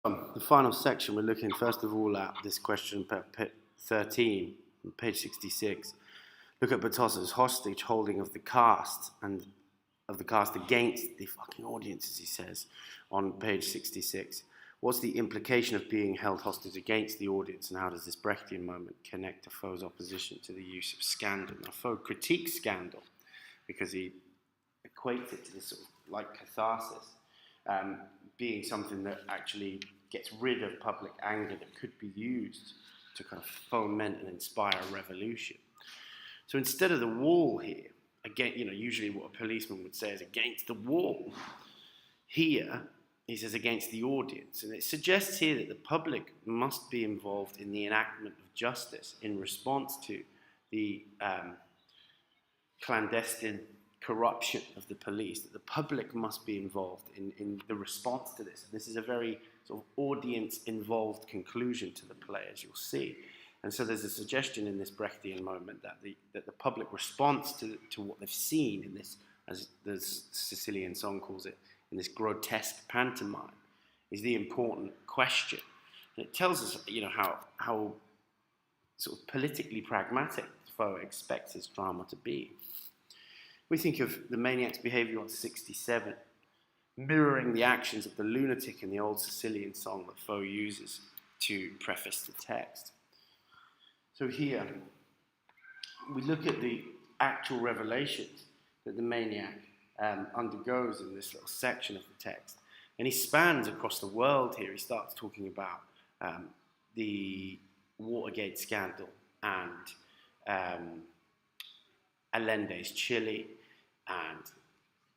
The final section, we're looking first of all at this question 13, on page 66. Look at Batossa's hostage holding of the cast against the fucking audience, as he says, on page 66. What's the implication of being held hostage against the audience, and how does this Brechtian moment connect to Faux's opposition to the use of scandal? Now, Faux critiques scandal because he equates it to this sort of like catharsis, being something that actually gets rid of public anger that could be used to kind of foment and inspire a revolution. So instead of the wall here, again, usually what a policeman would say is against the wall. Here, he says against the audience. And it suggests here that the public must be involved in the enactment of justice in response to the clandestine corruption of the police, that the public must be involved in the response to this. And this is a very sort of audience-involved conclusion to the play, as you'll see. And so there's a suggestion in this Brechtian moment that the public response to what they've seen in this, as the Sicilian song calls it, in this grotesque pantomime, is the important question. And it tells us, how sort of politically pragmatic Faux expects his drama to be. We think of the maniac's behaviour on 67, mirroring the actions of the lunatic in the old Sicilian song that Faux uses to preface the text. So here, we look at the actual revelations that the maniac undergoes in this little section of the text. And he spans across the world here. He starts talking about the Watergate scandal and Allende's Chile and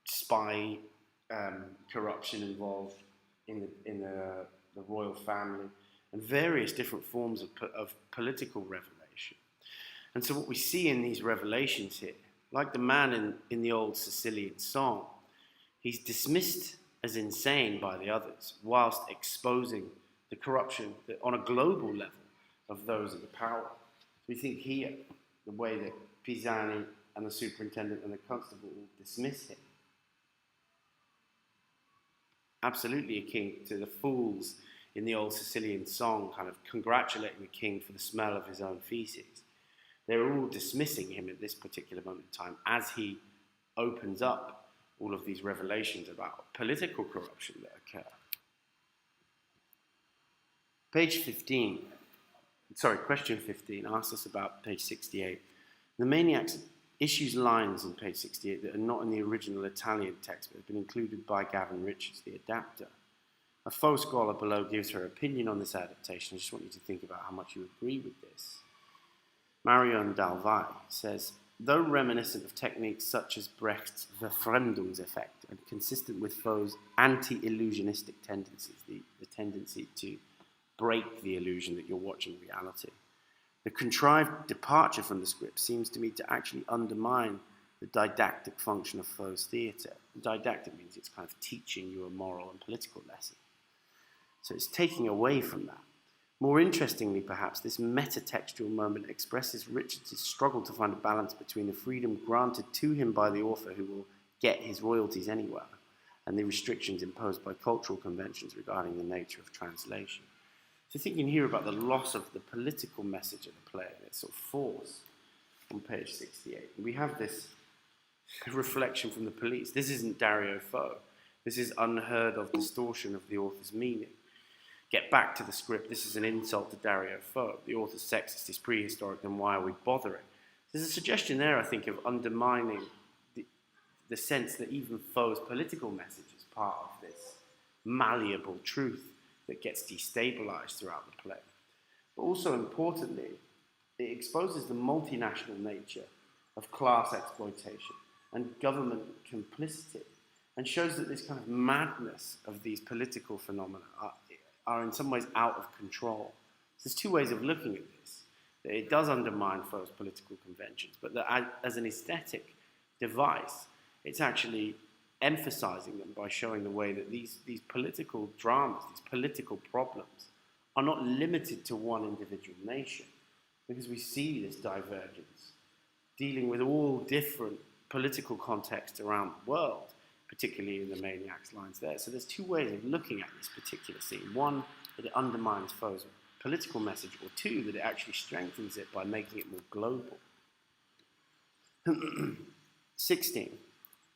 spy corruption involved in the royal family, and various different forms of political revelation. And so what we see in these revelations here, like the man in the old Sicilian song, he's dismissed as insane by the others, whilst exposing the corruption that, on a global level, of those in the power. We think here, the way that Pisani and the superintendent and the constable will dismiss him. Absolutely akin to the fools in the old Sicilian song, kind of congratulating the king for the smell of his own feces. They're all dismissing him at this particular moment in time as he opens up all of these revelations about political corruption that occur. Question 15 asks us about page 68. The maniac issues lines on page 68 that are not in the original Italian text, but have been included by Gavin Richards, the adapter. A Faux scholar below gives her opinion on this adaptation. I just want you to think about how much you agree with this. Marion Dalvay says, though reminiscent of techniques such as Brecht's Verfremdungseffekt and consistent with Faux's anti-illusionistic tendencies, the tendency to break the illusion that you're watching reality, the contrived departure from the script seems to me to actually undermine the didactic function of Faux's theatre. Didactic means it's kind of teaching you a moral and political lesson. So it's taking away from that. More interestingly, perhaps, this metatextual moment expresses Richards' struggle to find a balance between the freedom granted to him by the author, who will get his royalties anywhere, and the restrictions imposed by cultural conventions regarding the nature of translation. So thinking here about the loss of the political message of the play and its sort of force on page 68. We have this reflection from the police. This isn't Dario Fo. This is unheard of distortion of the author's meaning. Get back to the script. This is an insult to Dario Fo. The author's sexist is prehistoric, then why are we bothering? There's a suggestion there, I think, of undermining the sense that even Faux's political message is part of this malleable truth that gets destabilized throughout the play. But also importantly, it exposes the multinational nature of class exploitation and government complicity, and shows that this kind of madness of these political phenomena are in some ways out of control. So there's two ways of looking at this. That it does undermine Faux's political conventions, but that as an aesthetic device, it's actually emphasizing them by showing the way that these political dramas, these political problems, are not limited to one individual nation, because we see this divergence dealing with all different political contexts around the world, particularly in the maniac's lines there. So there's two ways of looking at this particular scene. One, that it undermines Foe's political message, or two, that it actually strengthens it by making it more global. 16.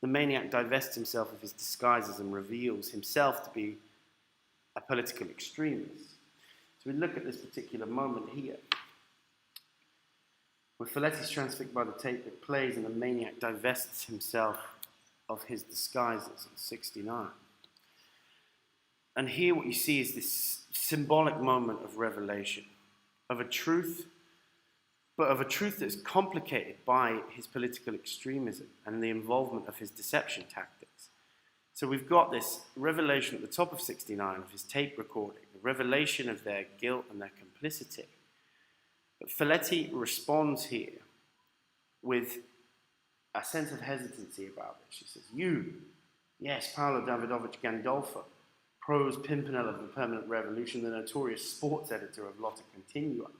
The maniac divests himself of his disguises and reveals himself to be a political extremist. So we look at this particular moment here, where Folletti's transfixed by the tape that plays and the maniac divests himself of his disguises in 69. And here what you see is this symbolic moment of revelation, of a truth, but of a truth that's complicated by his political extremism and the involvement of his deception tactics. So we've got this revelation at the top of 69 of his tape recording, the revelation of their guilt and their complicity. But Folletti responds here with a sense of hesitancy about this. She says, "You, yes, Paolo Davidovich Gandolfo, prose pimpernel of the Permanent Revolution, the notorious sports editor of Lotta Continua,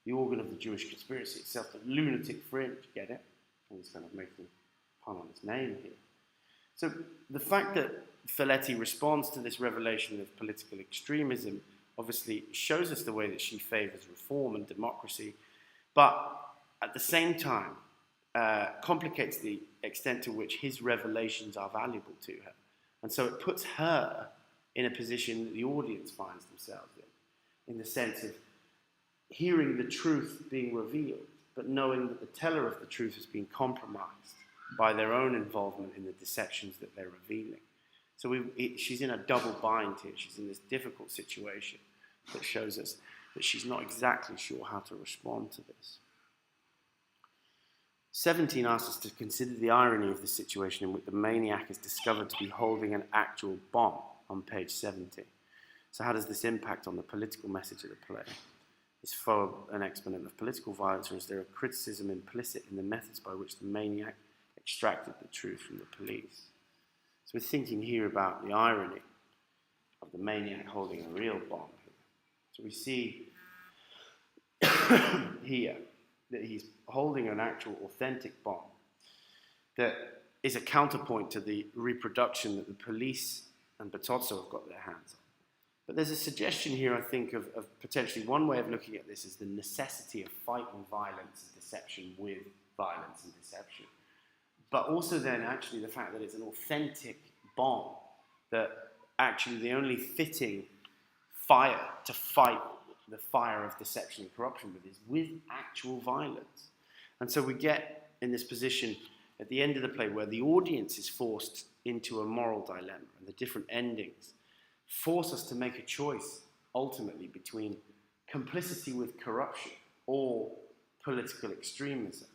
the organ of the Jewish conspiracy itself, the lunatic fringe," get it? And he's kind of making a pun on his name here. So the fact that Folletti responds to this revelation of political extremism obviously shows us the way that she favours reform and democracy, but at the same time complicates the extent to which his revelations are valuable to her. And so it puts her in a position that the audience finds themselves in the sense of hearing the truth being revealed, but knowing that the teller of the truth has been compromised by their own involvement in the deceptions that they're revealing. So she's in a double bind here. She's in this difficult situation that shows us that she's not exactly sure how to respond to this. 17 asks us to consider the irony of the situation in which the maniac is discovered to be holding an actual bomb on page 70. So how does this impact on the political message of the play? Is Foe an exponent of political violence, or is there a criticism implicit in the methods by which the maniac extracted the truth from the police? So we're thinking here about the irony of the maniac holding a real bomb here. So we see here that he's holding an actual authentic bomb that is a counterpoint to the reproduction that the police and Bettozzo have got their hands on. But there's a suggestion here, I think, of potentially one way of looking at this is the necessity of fighting violence and deception with violence and deception. But also then actually the fact that it's an authentic bomb, that actually the only fitting fire to fight the fire of deception and corruption with is with actual violence. And so we get in this position at the end of the play where the audience is forced into a moral dilemma, and the different endings force us to make a choice ultimately between complicity with corruption or political extremism.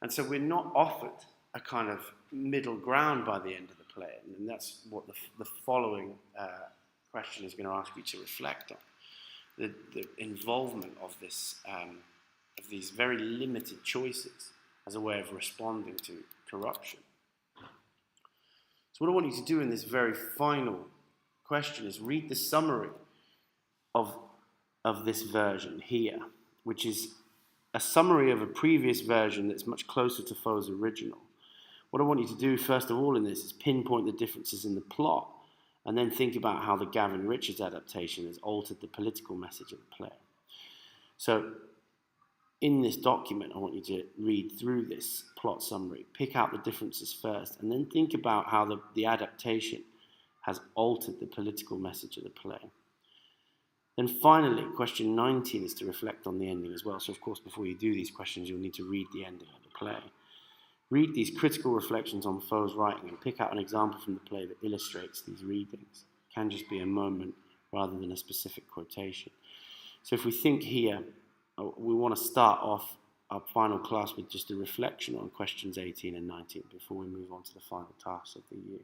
And so we're not offered a kind of middle ground by the end of the play, and that's what the following question is going to ask you to reflect on. The involvement of this, of these very limited choices as a way of responding to corruption. So what I want you to do in this very final question is read the summary of this version here, which is a summary of a previous version that's much closer to Foe's original. What I want you to do first of all in this is pinpoint the differences in the plot, and then think about how the Gavin Richards adaptation has altered the political message of the play. So in this document, I want you to read through this plot summary, pick out the differences first, and then think about how the adaptation has altered the political message of the play. Then finally, question 19 is to reflect on the ending as well. So of course, before you do these questions, you'll need to read the ending of the play. Read these critical reflections on Foe's writing and pick out an example from the play that illustrates these readings. It can just be a moment rather than a specific quotation. So if we think here, we want to start off our final class with just a reflection on questions 18 and 19 before we move on to the final tasks of the year.